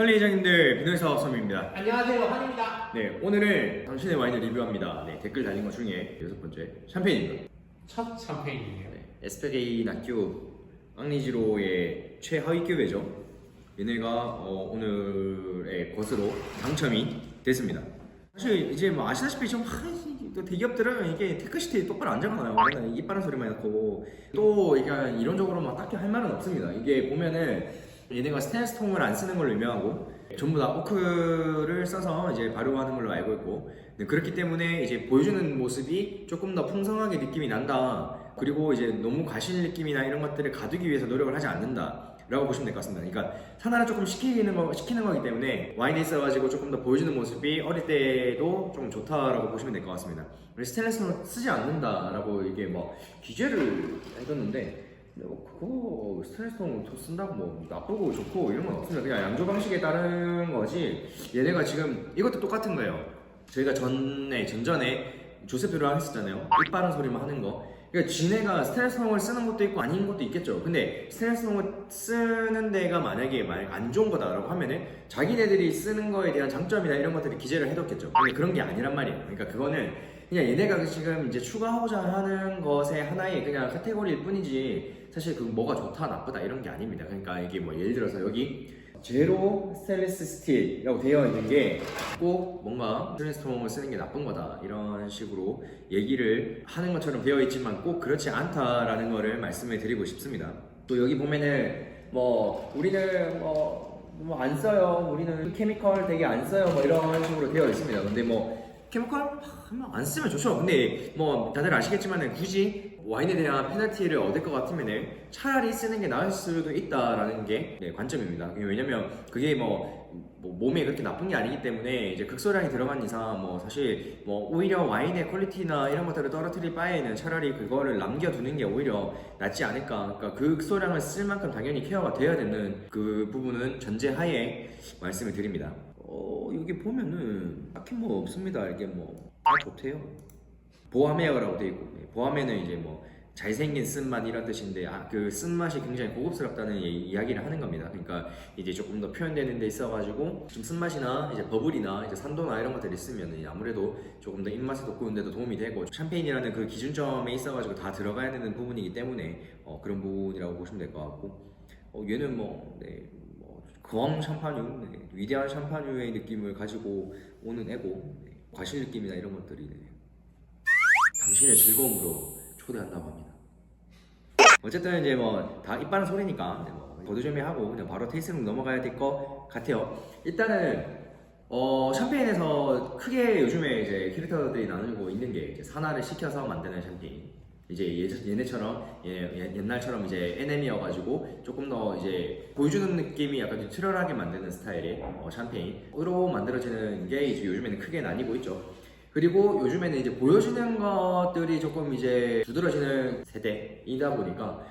설리 회장님들, 비너사업 섬입니다. 안녕하세요, 환입니다. 네, 오늘은 당신의 와인을 리뷰합니다. 네, 댓글 달린 것 중에 6번째 샴페인입니다. 첫 샴페인이네요. 네, 에스페게이 낙규 앙리지로의 최하위 급여죠. 얘네가 오늘의 것으로 당첨이 됐습니다. 사실 이제 뭐 아시다시피 좀 또 대기업들은 이게 테크시티 똑바로 안 잡아놔요. 맨날 입 빠른 소리만 해놓고 또 이게 이론적으로 막 딱히 할 말은 없습니다. 이게 보면은 얘네가 스테인리스 통을 안 쓰는 걸로 유명하고 전부 다 오크를 써서 이제 발효하는 걸로 알고 있고, 그렇기 때문에 이제 보여주는 모습이 조금 더 풍성하게 느낌이 난다. 그리고 이제 너무 과실 느낌이나 이런 것들을 가두기 위해서 노력을 하지 않는다 라고 보시면 될 것 같습니다. 그러니까 하나를 조금 시키는 거기 때문에 와인에 있어가지고 조금 더 보여주는 모습이 어릴 때도 좀 좋다라고 보시면 될 것 같습니다. 스테인리스는 쓰지 않는다라고 이게 뭐 기재를 해뒀는데, 그거 스테인리스통 쓴다고 뭐 나쁘고 좋고 이런 건 없습니다. 그냥 양조 방식에 따른 거지. 얘네가 지금 이것도 똑같은 거예요. 저희가 전전에 조세표를 했었잖아요. 입 바른 소리만 하는 거. 그러니까 지네가 스테인리스통을 쓰는 것도 있고 아닌 것도 있겠죠. 근데 스테인리스통을 쓰는 데가 만약에 안 좋은 거다라고 하면은 자기네들이 쓰는 거에 대한 장점이나 이런 것들을 기재를 해뒀겠죠. 근데 그런 게 아니란 말이에요. 그러니까 그거는 그냥 얘네가 지금 이제 추가하고자 하는 것의 하나의 그냥 카테고리일 뿐이지, 사실 그 뭐가 좋다 나쁘다 이런 게 아닙니다. 그러니까 이게 뭐 예를 들어서 여기 제로 스테인리스 스틸이라고 되어 있는 게 꼭 뭔가 스테인리스통을 쓰는 게 나쁜 거다 이런 식으로 얘기를 하는 것처럼 되어 있지만 꼭 그렇지 않다라는 거를 말씀을 드리고 싶습니다. 또 여기 보면은 뭐 우리는 뭐 안 써요, 우리는 케미컬 되게 안 써요, 뭐 이런 식으로 되어 있습니다. 근데 뭐 케미컬 안 쓰면 좋죠. 근데 뭐 다들 아시겠지만 굳이 와인에 대한 페널티를 얻을 것 같으면 차라리 쓰는 게 나을 수도 있다라는 게 관점입니다. 왜냐면 그게 뭐 몸에 그렇게 나쁜 게 아니기 때문에 이제 극소량이 들어간 이상 뭐 사실 뭐 오히려 와인의 퀄리티나 이런 것들을 떨어뜨릴 바에는 차라리 그거를 남겨두는 게 오히려 낫지 않을까. 그러니까 그 극소량을 쓸 만큼 당연히 케어가 돼야 되는 그 부분은 전제하에 말씀을 드립니다. 여기 보면은 딱히 뭐 없습니다. 이게 뭐 다 좋대요. 보아메어라고 되어 있고, 보아메는 이제 뭐 잘생긴 쓴맛 이런 뜻인데, 그 쓴맛이 굉장히 고급스럽다는 이야기를 하는 겁니다. 그러니까 이제 조금 더 표현되는 데 있어가지고 좀 쓴맛이나 이제 버블이나 이제 산도나 이런 것들이 있으면 아무래도 조금 더 입맛을 돋구는 데도 도움이 되고, 샴페인이라는 그 기준점에 있어가지고 다 들어가야 되는 부분이기 때문에 그런 부분이라고 보시면 될 것 같고, 얘는 거왕 샴파뉴, 위대한 샴파뉴의 느낌을 가지고 오는 애고, 과실 느낌이나 이런 것들이 당신의 즐거움으로 초대한다고 합니다. 어쨌든 이제 뭐 다 입 바른 소리니까 거두절미 하고 그냥 바로 테이스팅 넘어가야 될 것 같아요. 일단은 샴페인에서 크게 요즘에 이제 캐릭터들이 나누고 있는 게 이제 산화를 시켜서 만드는 샴페인. 이제 얘네처럼 옛날처럼 이제 NM이어가지고 조금 더 이제 보여주는 느낌이 약간 뉴트럴하게 만드는 스타일의 샴페인으로 만들어지는 게 이제 요즘에는 크게 나뉘고 있죠. 그리고 요즘에는 이제 보여지는 것들이 조금 이제 두드러지는 세대이다 보니까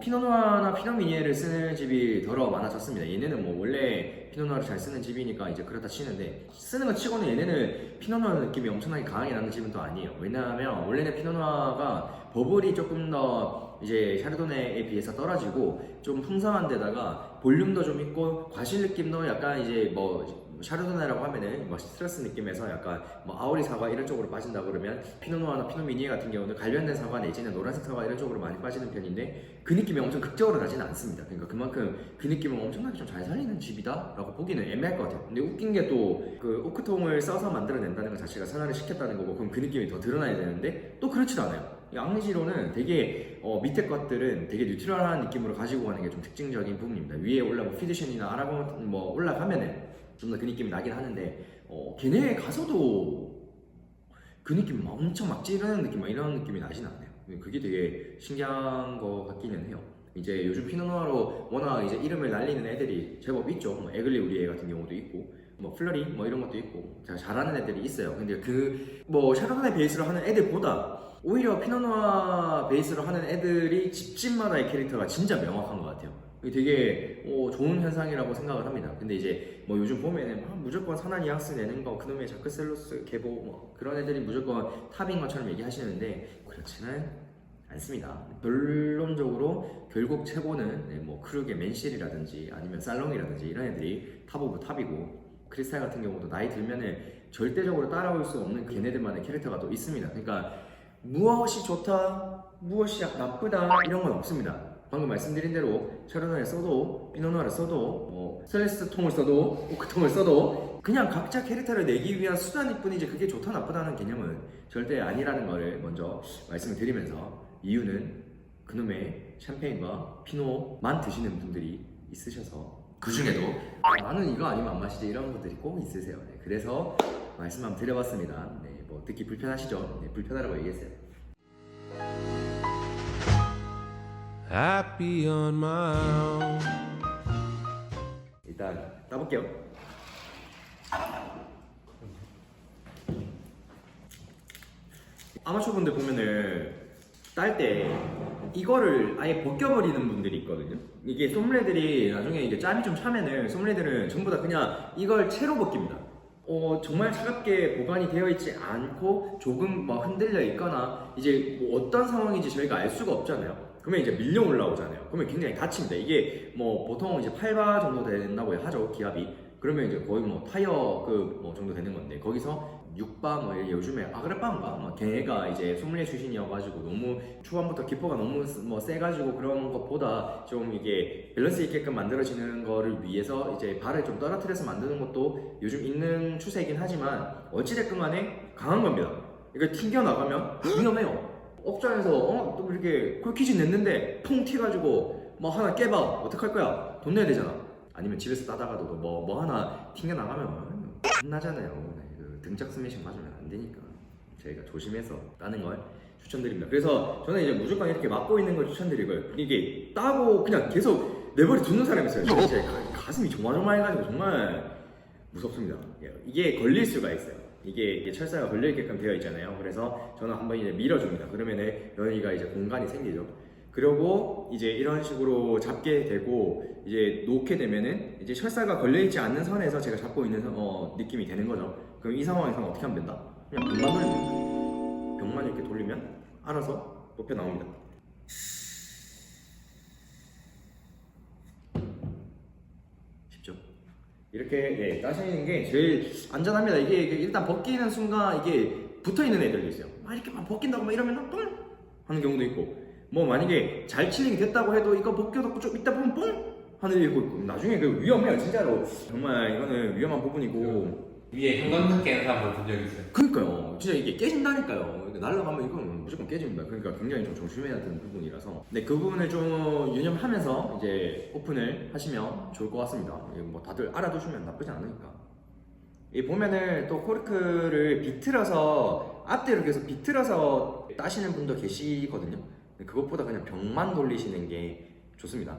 피노누아나 피노미니에를 쓰는 집이 더러 많아졌습니다. 얘네는 뭐 원래 피노누아를 잘 쓰는 집이니까 이제 그렇다 치는데, 쓰는 것 치고는 얘네는 피노누아 느낌이 엄청나게 강하게 나는 집은 또 아니에요. 왜냐하면 원래는 피노누아가 버블이 조금 더 이제 샤르도네에 비해서 떨어지고 좀 풍성한 데다가 볼륨도 좀 있고 과실 느낌도 약간 이제 뭐 샤르도네라고 하면은 뭐 스트레스 느낌에서 약간 뭐 아오리 사과 이런 쪽으로 빠진다 그러면, 피노누아나 피노미니에 같은 경우는 관련된 사과 내지는 노란색 사과 이런 쪽으로 많이 빠지는 편인데, 그 느낌이 엄청 극적으로 나지는 않습니다. 그러니까 그만큼 그 느낌을 엄청나게 좀 잘 살리는 집이다 라고 보기는 애매할 것 같아요. 근데 웃긴 게 또 그 오크통을 써서 만들어낸다는 것 자체가 산화를 시켰다는 거고, 그럼 그 느낌이 더 드러나야 되는데 또 그렇지도 않아요. 이 앙리지로는 되게 밑에 것들은 되게 뉴트럴한 느낌으로 가지고 가는 게 좀 특징적인 부분입니다. 위에 피드션이나 아라곤 올라가면은 좀 더 그 느낌이 나긴 하는데, 걔네 가서도 그 느낌 엄청 막 찌르는 느낌 이런 느낌이 나진 않아요. 그게 되게 신기한 것 같기는 해요. 이제 요즘 피노누아로 워낙 이제 이름을 날리는 애들이 제법 있죠. 뭐 에글리 우리애 같은 경우도 있고, 뭐 플러리 뭐 이런 것도 있고 잘하는 애들이 있어요. 근데 그 뭐 샤르도네 베이스로 하는 애들보다 오히려 피노누아 베이스로 하는 애들이 집집마다의 캐릭터가 진짜 명확한 것 같아요. 되게 좋은 현상이라고 생각을 합니다. 근데 이제 뭐 요즘 보면은 무조건 산화 뉘앙스 내는 거, 그놈의 자크셀로스 계보 뭐 그런 애들이 무조건 탑인 것처럼 얘기하시는데 그렇지는 않습니다. 결론적으로 결국 최고는 뭐 크루게 맨실이라든지 아니면 살롱이라든지 이런 애들이 탑 오브 탑이고, 크리스탈 같은 경우도 나이 들면은 절대적으로 따라올 수 없는 걔네들만의 캐릭터가 또 있습니다. 그러니까 무엇이 좋다, 무엇이 나쁘다 이런 건 없습니다. 방금 말씀드린 대로 샤르도네를 써도 피노누아를 써도 뭐 셀레스트 통을 써도 오크 통을 써도 그냥 각자 캐릭터를 내기 위한 수단일 뿐이지 그게 좋다 나쁘다는 개념은 절대 아니라는 거를 먼저 말씀을 드리면서, 이유는 그놈의 샴페인과 피노만 드시는 분들이 있으셔서, 그 중에도 나는 이거 아니면 안 마시지 이런 분들이 꼭 있으세요. 네, 그래서 말씀 한번 드려봤습니다. 네, 뭐 듣기 불편하시죠? 네, 불편하다고 얘기했어요. Happy on my own. 일단 따볼게요. 아마추어 분들 보면은 딸 때 이거를 아예 벗겨버리는 분들이 있거든요. 이게 솜레들이 나중에 이제 짬이 좀 차면은 솜레들은 전부 다 그냥 이걸 채로 벗깁니다. 정말 차갑게 보관이 되어 있지 않고 조금 뭐 흔들려 있거나 이제 뭐 어떤 상황인지 저희가 알 수가 없잖아요. 그러면 이제 밀려 올라오잖아요. 그러면 굉장히 다칩니다. 이게 뭐 보통 이제 8바 정도 된다고 하죠, 기압이. 그러면 이제 거의 뭐 타이어급 뭐 정도 되는 건데, 거기서 6바 뭐 요즘에 아그레바인가 뭐 걔가 이제 소믈리에 출신이어가지고 너무 초반부터 기포가 너무 뭐 세가지고 그런 것보다 좀 이게 밸런스 있게끔 만들어지는 거를 위해서 이제 발을 좀 떨어뜨려서 만드는 것도 요즘 있는 추세이긴 하지만 어찌됐건 간에 강한 겁니다. 이거 튕겨 나가면 위험해요. 업장에서 또 이렇게 콜키지 냈는데 통 튀가지고 뭐 하나 깨봐 어떡할 거야? 돈 내야 되잖아. 아니면 집에서 따다가도 뭐 하나 튕겨 나가면 혼나잖아요. 그 등짝 스매싱 맞으면 안 되니까 저희가 조심해서 따는 걸 추천드립니다. 그래서 저는 이제 무조건 이렇게 막고 있는 걸 추천드리고요. 이게 따고 그냥 계속 내버려 두는 사람이 있어요. 진짜 가슴이 조마조마해가지고 정말 무섭습니다. 이게 걸릴 수가 있어요. 이게 철사가 걸려있게끔 되어 있잖아요. 그래서 저는 한번 이제 밀어줍니다. 그러면은 여기가 이제 공간이 생기죠. 그리고 이제 이런 식으로 잡게 되고 이제 놓게 되면은 이제 철사가 걸려있지 않는 선에서 제가 잡고 있는 느낌이 되는 거죠. 그럼 이 상황에서는 어떻게 하면 된다? 그냥 벽만 돌리면 돼요. 벽만 이렇게 돌리면 알아서 높여 나옵니다. 쉽죠? 이렇게 따시는 게 제일 안전합니다. 이게 일단 벗기는 순간 이게 붙어있는 애들도 있어요. 이렇게 막 벗긴다고 막 이러면 뻥 하는 경우도 있고, 뭐 만약에 잘 칠링이 됐다고 해도 이거 벗겨놓고 좀 이따 보면 뻥 하는 일이 있고, 나중에 그 위험해요 진짜로. 정말 이거는 위험한 부분이고. 위에 형광등 깨는 사람 본 적 있어요? 그러니까요, 진짜 이게 깨진다니까요. 날아가면 이건 무조건 깨집니다. 그러니까 굉장히 좀 조심해야 되는 부분이라서, 네, 그 부분을 좀 유념하면서 이제 오픈을 하시면 좋을 것 같습니다. 뭐 다들 알아두시면 나쁘지 않으니까. 이 보면은 또 코르크를 비틀어서 앞뒤로 계속 비틀어서 따시는 분도 계시거든요. 그것보다 그냥 벽만 돌리시는 게 좋습니다.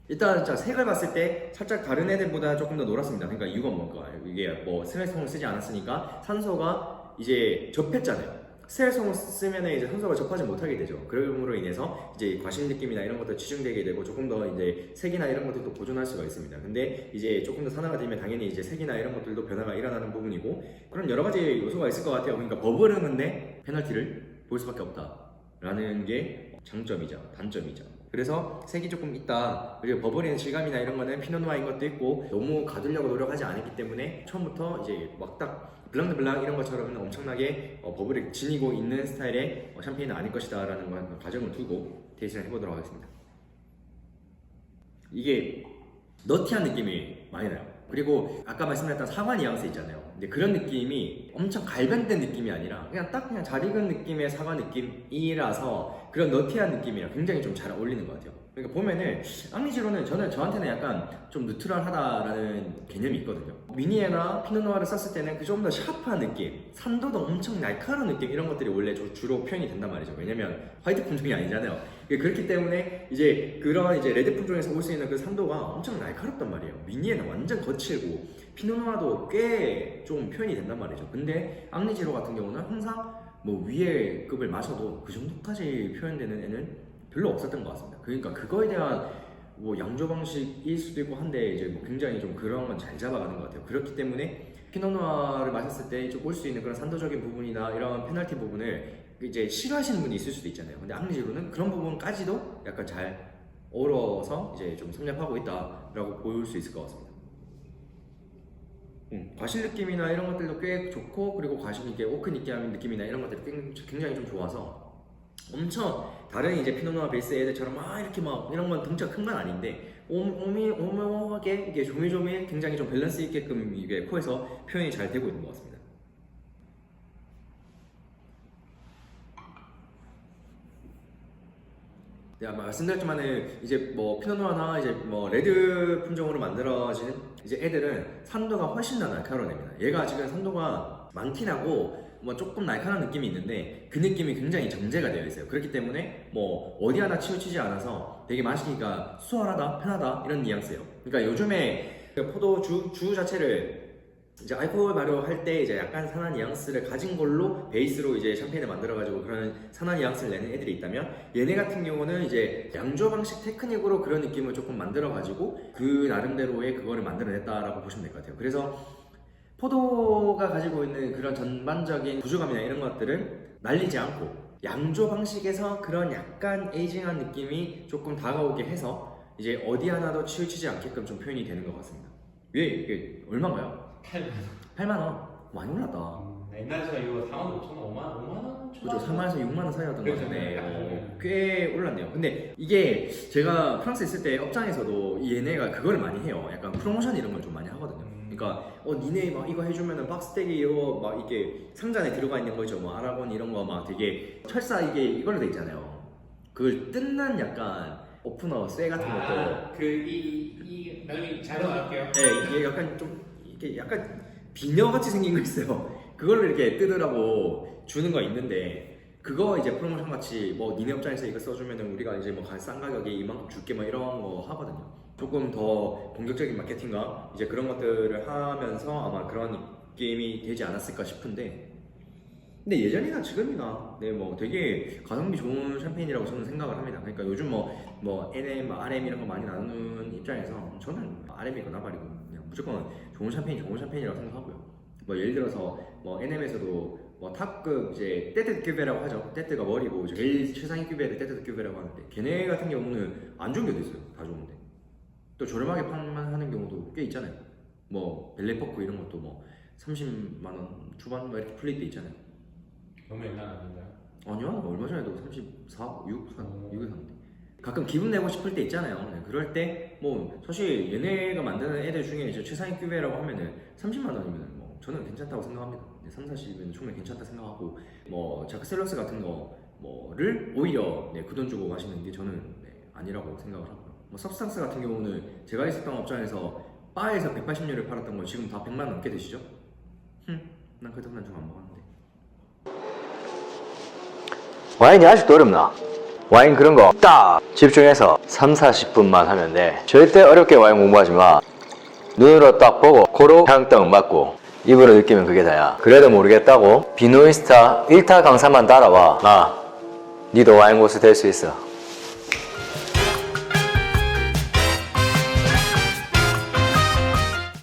일단 자, 색을 봤을 때 살짝 다른 애들보다 조금 더 노랗습니다. 그러니까 이유가 뭘까? 이게 뭐 스텔송을 쓰지 않았으니까 산소가 이제 접했잖아요. 스텔송을 쓰면 이제 산소가 접하지 못하게 되죠. 그럼으로 인해서 이제 과신 느낌이나 이런 것도 지중되게 되고 조금 더 이제 색이나 이런 것들도 보존할 수가 있습니다. 근데 이제 조금 더 산화가 되면 당연히 이제 색이나 이런 것들도 변화가 일어나는 부분이고, 그런 여러 가지 요소가 있을 것 같아요. 그러니까 버블링인데 페널티를 볼 수밖에 없다라는 게 장점이죠, 단점이죠. 그래서 색이 조금 있다, 그리고 버블이는 질감이나 이런 거는 피노누아인 것도 있고 너무 가두려고 노력하지 않았기 때문에 처음부터 이제 막 딱 블랑 드 블랑 이런 것처럼 엄청나게 버블이 지니고 있는 스타일의 샴페인은 아닐 것이다 라는 걸 가정을 두고 테이스팅을 해보도록 하겠습니다. 이게 너티한 느낌이 많이 나요. 그리고 아까 말씀드렸던 사과 뉘앙스 있잖아요. 근데 그런 느낌이 엄청 갈변된 느낌이 아니라 그냥 딱 그냥 잘 익은 느낌의 사과 느낌이라서 그런 너티한 느낌이랑 굉장히 좀 잘 어울리는 것 같아요. 그러니까 보면은 앙리지로는 저한테는 약간 좀 누트럴하다라는 개념이 있거든요. 미니에나 피노누아를 썼을 때는 그 좀 더 샤프한 느낌, 산도도 엄청 날카로운 느낌, 이런 것들이 원래 주로 표현이 된단 말이죠. 왜냐면 화이트 품종이 아니잖아요. 그렇기 때문에 이제 그런 이제 레드 품종에서 볼 수 있는 그 산도가 엄청 날카롭단 말이에요. 미니에는 완전 거칠고 피노누아도 꽤 좀 표현이 된단 말이죠. 근데 앙리지로 같은 경우는 항상 뭐 위에 급을 마셔도 그 정도까지 표현되는 애는 별로 없었던 것 같습니다. 그러니까 그거에 대한 뭐 양조 방식일 수도 있고 한데 이제 뭐 굉장히 좀 그런 건 잘 잡아가는 것 같아요. 그렇기 때문에 피노누아를 마셨을 때 좀 볼 수 있는 그런 산도적인 부분이나 이런 페널티 부분을 이제 싫어하시는 분이 있을 수도 있잖아요. 근데 앙리지로는 그런 부분까지도 약간 잘 어우러서 이제 좀 섭렵하고 있다라고 볼 수 있을 것 같습니다. 과실 느낌이나 이런 것들도 꽤 좋고, 그리고 과실 이게 오크 느낌이나 이런 것들이 굉장히 좀 좋아서 엄청 다른 이제 피노누아 베이스 애들처럼 막 이렇게 막 이런 건 덩치가 큰 건 아닌데 오묘하게 이게 조밀조밀 굉장히 좀 밸런스 있게끔 이게 코에서 표현이 잘 되고 있는 것 같습니다. 네, 말씀드렸지만은 이제 뭐 피노누아나 이제 뭐 레드 품종으로 만들어진 이제 애들은 산도가 훨씬 더 날카로운 애입니다. 얘가 지금 산도가 많긴 하고 뭐 조금 날카로운 느낌이 있는데 그 느낌이 굉장히 정제가 되어 있어요. 그렇기 때문에 뭐 어디 하나 치우치지 않아서 되게 마시기가 수월하다, 편하다 이런 뉘앙스예요. 그러니까 요즘에 포도 주 자체를 이제 알코올 발효할 때 이제 약간 산화 뉘앙스를 가진 걸로 베이스로 이제 샴페인을 만들어가지고 그런 산화 뉘앙스를 내는 애들이 있다면, 얘네 같은 경우는 이제 양조 방식 테크닉으로 그런 느낌을 조금 만들어가지고 그 나름대로의 그거를 만들어냈다라고 보시면 될 것 같아요. 그래서 포도가 가지고 있는 그런 전반적인 부주감이나 이런 것들을 날리지 않고 양조 방식에서 그런 약간 에이징한 느낌이 조금 다가오게 해서 이제 어디 하나도 치우치지 않게끔 좀 표현이 되는 것 같습니다. 왜 이게 얼마인가요? 8만 원. 많이 올랐다. 옛날에 제가 이거 4만 5천 원, 5만 원? 그죠. 3만에서 6만 원 사이였던 것 그렇죠. 같은데 꽤 올랐네요. 근데 이게 제가 프랑스 있을 때 업장에서도 얘네가 그걸 많이 해요. 약간 프로모션 이런 걸 좀 많이 하거든요. 그러니까 니네 막 이거 해주면은 박스텍이 이거 막 이게 상자 안에 들어가 있는 거죠. 뭐 아라곤 이런 거 막 되게 철사 이게 이걸로 돼 있잖아요. 그걸 뜯는 약간 오프너 쇠 같은 것도. 이 나중에 잘 나갈게요. 네, 이게 약간 좀 이게 약간 비녀 같이 생긴 거 있어요. 그걸로 이렇게 뜯으라고 주는 거 있는데, 그거 이제 프로모션 같이 뭐 니네 업장에서 이거 써주면은 우리가 이제 뭐 싼 가격에 이만큼 줄게 뭐 이런 거 하거든요. 조금 더 공격적인 마케팅과 이제 그런 것들을 하면서 아마 그런 느낌이 되지 않았을까 싶은데, 근데 예전이나 지금이나 뭐 되게 가성비 좋은 샴페인이라고 저는 생각을 합니다. 그러니까 요즘 뭐 NM, RM 이런 거 많이 나누는 입장에서 저는 RM이 나발이고 그냥 무조건 좋은 샴페인이라고 생각하고요. 뭐 예를 들어서 뭐 NM에서도 뭐 탑급 이제 떼뜨 큐베라고 하죠. 떼뜨가 머리고 제일 최상위 큐베를 떼뜨 큐베라고 하는데, 걔네 같은 경우는 안 좋은 게도 있어요. 다 좋은데 또 저렴하게 판매하는 경우도 꽤 있잖아요. 뭐 벨레포크 이런 것도 뭐 30만 원 초반 뭐 이렇게 풀릴 때 있잖아요. 너무 옛날 아닌가요? 아니요, 얼마 전에도 34, 6에 샀는데 가끔 기분 내고 싶을 때 있잖아요. 네, 그럴 때 뭐 사실 얘네가 만드는 애들 중에 이제 최상위 큐베라고 하면은 30만 원이면 뭐 저는 괜찮다고 생각합니다. 3, 40이면 충분히 괜찮다 생각하고, 뭐 자크셀러스 같은 거 뭐를 오히려 그 돈 주고 마시는 게 저는 아니라고 생각을 하고요. 뭐 서브스탕스 같은 경우는 제가 있었던 업장에서 바에서 180유를 팔았던 걸 지금 다 100만 원 넘게 되시죠? 난 그래도 난 좀 안 먹었는데. 와인이 아직도 어렵나? 와인 그런 거 딱 집중해서 3, 40분만 하면 돼. 절대 어렵게 와인 공부하지 마. 눈으로 딱 보고 코로 향떡 맡고 입으로 느끼면 그게 다야. 그래도 모르겠다고 비노이스타 1타 강사만 따라와. 니도 와인 고수 될 수 있어.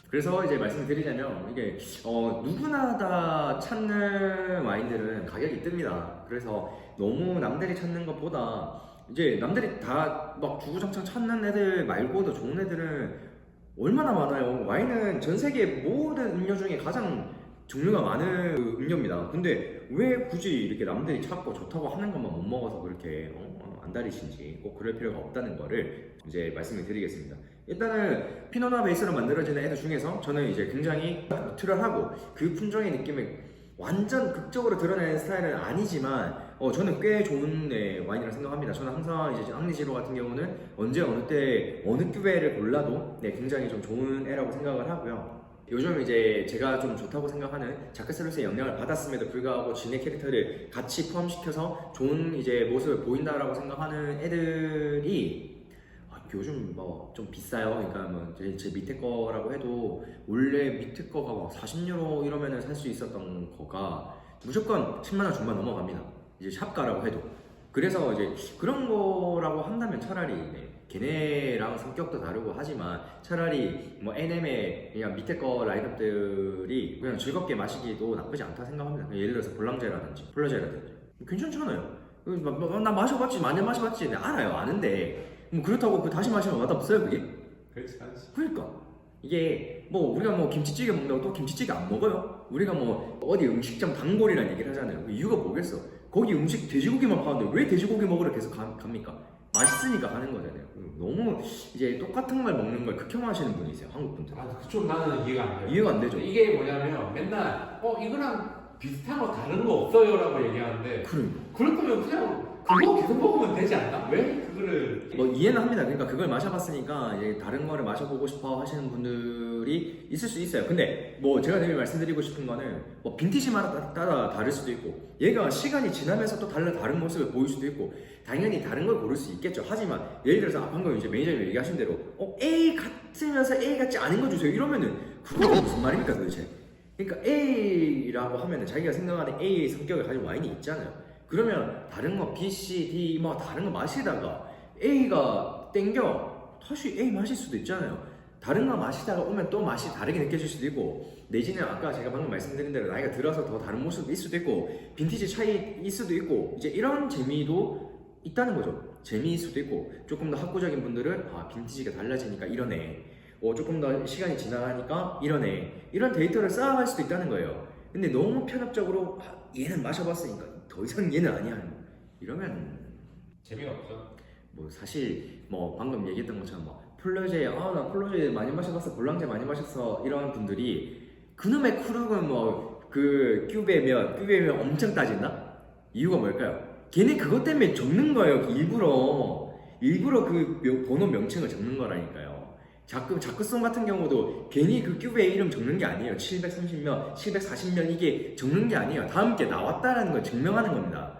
그래서 이제 말씀을 드리자면 이게 누구나 다 찾는 와인들은 가격이 뜹니다. 그래서 너무 남들이 찾는 것보다 이제 남들이 다 막 주구장창 찾는 애들 말고도 좋은 애들은 얼마나 많아요. 와인은 전 세계 모든 음료 중에 가장 종류가 많은 음료입니다. 근데 왜 굳이 이렇게 남들이 찾고 좋다고 하는 것만 못 먹어서 그렇게 안달이신지 꼭 그럴 필요가 없다는 거를 이제 말씀을 드리겠습니다. 일단은 피노누아 베이스로 만들어지는 애들 중에서 저는 이제 굉장히 트럴하고 그 품종의 느낌을 완전 극적으로 드러내는 스타일은 아니지만 저는 꽤 좋은 와인이라고 생각합니다. 저는 항상 이제 앙리지로 같은 경우는 언제 어느 때 어느 큐베를 골라도 굉장히 좀 좋은 애라고 생각을 하고요. 요즘 이제 제가 좀 좋다고 생각하는 자크셀러스의 영향을 받았음에도 불구하고 진의 캐릭터를 같이 포함시켜서 좋은 이제 모습을 보인다라고 생각하는 애들이 요즘 뭐 좀 비싸요. 그러니까 뭐 제 밑에 거라고 해도 원래 밑에 거가 막 40유로 이러면은 살 수 있었던 거가 무조건 10만 원 중반 넘어갑니다. 이제 샵가라고 해도. 그래서 이제 그런 거라고 한다면 차라리 걔네랑 성격도 다르고 하지만 차라리 뭐 NM의 그냥 밑에 거 라인업들이 그냥 즐겁게 마시기도 나쁘지 않다 생각합니다. 예를 들어서 볼랑제라든지 폴러제라든지 괜찮잖아요. 나 마셔봤지, 많이 마셔봤지. 네, 알아요, 아는데 뭐 그렇다고 그 다시 마시면 맛없어요 그게? 그렇지 않지. 그러니까 이게 뭐 우리가 뭐 김치찌개 먹는다고 또 김치찌개 안 먹어요? 우리가 뭐 어디 음식점 단골이라는 얘기를 하잖아요. 그 이유가 뭐겠어? 거기 음식 돼지고기만 파는데 왜 돼지고기 먹으러 계속 갑니까? 맛있으니까 가는 거잖아요. 너무 이제 똑같은 걸 먹는 걸 극혐하시는 분이세요, 한국 분들. 아, 그쪽 나는 이해가 안 돼요. 이해가 안 되죠. 이게 뭐냐면 맨날 이거랑 비슷한 거 다른 거 없어요라고 얘기하는데 그러니까. 그럴 거면 그냥 그거 계속 먹으면 되지 않나? 왜 그거를 뭐 이해는 합니다. 그러니까 그걸 마셔봤으니까 이제 다른 거를 마셔보고 싶어 하시는 분들이 있을 수 있어요. 근데 뭐 제가 늘 말씀드리고 싶은 거는 뭐 빈티지마다 따라 다를 수도 있고 얘가 시간이 지나면서 또 다른 모습을 보일 수도 있고 당연히 다른 걸 고를 수 있겠죠. 하지만 예를 들어서 방금 이제 매니저님이 얘기하신 대로 A 같으면서 A 같지 않은 거 주세요 이러면은 그거는 무슨 말입니까 도대체? 그러니까 A라고 하면은 자기가 생각하는 A의 성격을 가진 와인이 있잖아요. 그러면 다른 거 B, C, D 뭐 다른 거 마시다가 A가 땡겨 다시 A 마실 수도 있잖아요. 다른 거 마시다가 오면 또 맛이 다르게 느껴질 수도 있고 내지는 아까 제가 방금 말씀드린 대로 나이가 들어서 더 다른 모습도 있을 수도 있고 빈티지 차이일 수도 있고 이제 이런 재미도 있다는 거죠. 재미일 수도 있고 조금 더 학구적인 분들은 빈티지가 달라지니까 이러네 조금 더 시간이 지나가니까 이러네 이런 데이터를 쌓아갈 수도 있다는 거예요. 근데 너무 편협적으로 얘는 마셔봤으니까 더 이상 얘는 아니야 이러면 재미가 없어. 뭐 사실 뭐 방금 얘기했던 것처럼 뭐 플로제 나 플로제 많이 마셔봤어 볼랑제 많이 마셨어 이런 분들이 그놈의 쿠룩은 뭐 그 큐베면 엄청 따진다? 이유가 뭘까요? 걔네 그것 때문에 적는 거예요. 일부러 그 번호 명칭을 적는 거라니까요. 자크송 같은 경우도 괜히 그 큐베 이름 적는 게 아니에요. 730면, 740면 이게 적는 게 아니에요. 다음 게 나왔다라는 걸 증명하는 겁니다.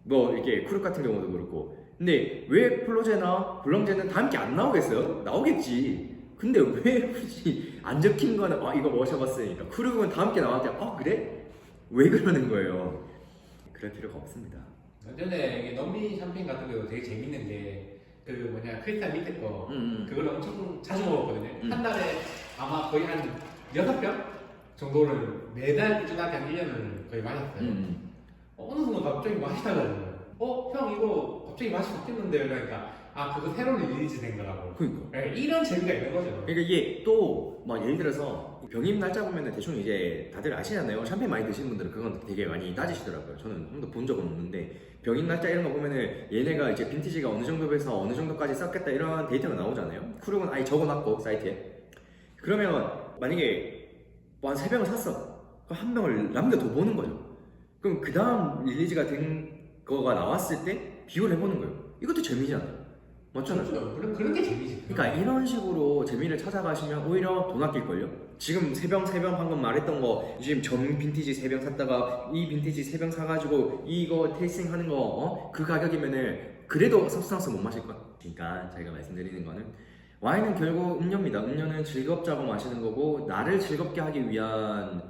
뭐 이렇게 쿠룩 같은 경우도 그렇고. 근데 왜 플로제나 블렁제는 다 함께 안 나오겠어요? 나오겠지. 근데 왜 굳이 안 적힌 거는 이거 마셔봤으니까 쿠룩은 다 함께 나왔대. 그래? 왜 그러는 거예요? 그럴 필요가 없습니다. 예전에 이게 넘비 샴페인 같은 경우도 되게 재밌는 게 그 뭐냐 크리스탈 밑에 거 그걸 엄청 자주 먹었거든요. 한 달에 아마 거의 한 6병 정도를 매달 꾸준하게 한 1년을 거의 마셨어요. 어느 순간 갑자기 마시다가 형 이거 갑자기 맛이 바뀌었는데 그러니까 그거 새로 리리즈 된 거라고. 그러니까. 네, 이런 재미가 있는 거죠. 그러니까 이게 또 막 예를 들어서 병임 날짜 보면은 대충 이제 다들 아시잖아요. 샴페인 많이 드시는 분들은 그건 되게 많이 따지시더라고요. 저는 한 번도 본 적은 없는데 병임 날짜 이런 거 보면은 얘네가 이제 빈티지가 어느 정도에서 어느 정도까지 썼겠다 이런 데이터가 나오잖아요. 쿠룩은 아예 적어놨고 사이트에. 그러면 만약에 뭐 한 3병을 샀어. 그럼 한 병을 남겨둬 보는 거죠. 그럼 그 다음 릴리즈가 된 거가 나왔을 때 비교를 해보는 거예요. 이것도 재미잖아요. 맞잖아요. 그렇죠. 그런 게 재미지. 그러니까 이런 식으로 재미를 찾아가시면 오히려 돈 아낄걸요? 지금 3병 방금 말했던 거 지금 전 빈티지 3병 샀다가 이 빈티지 3병 사가지고 이거 테이스팅 하는 거 그 가격이면은 그래도 서브스턴스 못 마실 거야. 그러니까 저희가 말씀드리는 거는 와인은 결국 음료입니다. 음료는 즐겁자고 마시는 거고 나를 즐겁게 하기 위한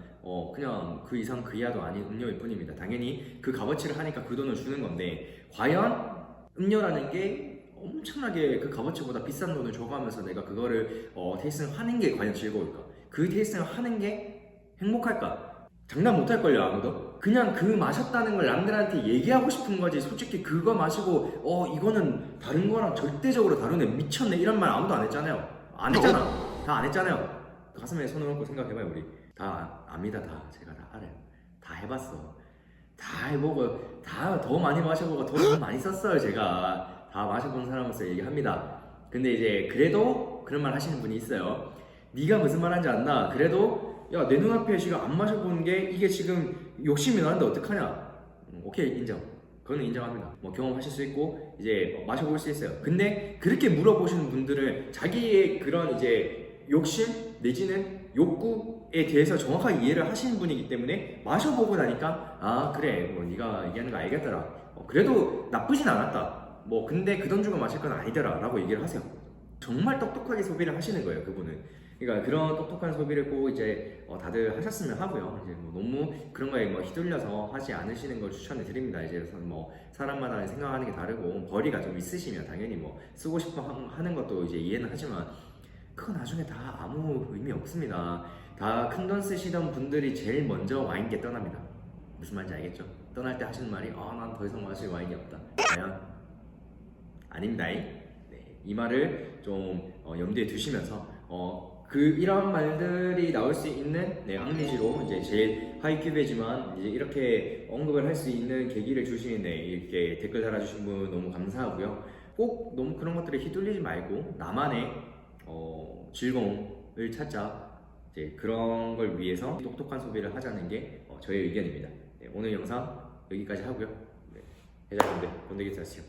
그냥 그 이상 그 이하도 아닌 음료일 뿐입니다. 당연히 그 값어치를 하니까 그 돈을 주는 건데 과연 음료라는 게 엄청나게 그 값어치보다 비싼 돈을 줘가면서 내가 그거를 테이스팅 하는 게 과연 즐거울까? 그 테이스팅을 하는 게 행복할까? 장난 못할걸요 아무도? 그냥 그 마셨다는 걸 남들한테 얘기하고 싶은 거지 솔직히 그거 마시고 이거는 다른 거랑 절대적으로 다르네 미쳤네 이런 말 아무도 안 했잖아요. 안 했잖아. 다 안 했잖아요. 가슴에 손을 얹고 생각해봐요. 우리 다 압니다. 다 제가 다 알아요. 다 해봤어. 다 해보고 다 더 많이 마셔보고 더 많이 썼어요. 제가 다 마셔본 사람으로서 얘기합니다. 근데 이제 그래도 그런 말 하시는 분이 있어요. 네가 무슨 말 하는지 안다. 그래도 야 내 눈앞에 지금 안 마셔본 게 이게 지금 욕심이 나는데 어떡하냐. 오케이 인정. 그거는 인정합니다. 뭐 경험하실 수 있고 이제 마셔볼 수 있어요. 근데 그렇게 물어보시는 분들은 자기의 그런 이제 욕심 내지는 욕구에 대해서 정확하게 이해를 하시는 분이기 때문에 마셔보고 나니까 그래 뭐 네가 얘기하는 거 알겠더라. 그래도 나쁘진 않았다. 뭐 근데 그 돈 주고 마실 건 아니더라 라고 얘기를 하세요. 정말 똑똑하게 소비를 하시는 거예요 그분은. 그러니까 그런 똑똑한 소비를 꼭 이제 다들 하셨으면 하고요. 이제 뭐 너무 그런 거에 뭐 휘둘려서 하지 않으시는 걸 추천을 드립니다. 이제 뭐 사람마다 생각하는 게 다르고 벌이가 좀 있으시면 당연히 뭐 쓰고 싶어 하는 것도 이제 이해는 하지만 그거 나중에 다 아무 의미 없습니다. 다 큰 돈 쓰시던 분들이 제일 먼저 와인계 떠납니다. 무슨 말인지 알겠죠? 떠날 때 하시는 말이 난 더 이상 마실 와인이 없다. 과연 아닙니다. 네, 이 말을 좀 염두에 두시면서 이런 말들이 나올 수 있는 앙리지로 이제 제일 하이큐베지만 이제 이렇게 언급을 할 수 있는 계기를 주신 이렇게 댓글 달아주신 분 너무 감사하고요. 꼭 너무 그런 것들에 휘둘리지 말고 나만의 즐거움을 찾자. 이제 그런 걸 위해서 똑똑한 소비를 하자는 게 저의 의견입니다. 네, 오늘 영상 여기까지 하고요. 네, 회장님들 본대기 하시오.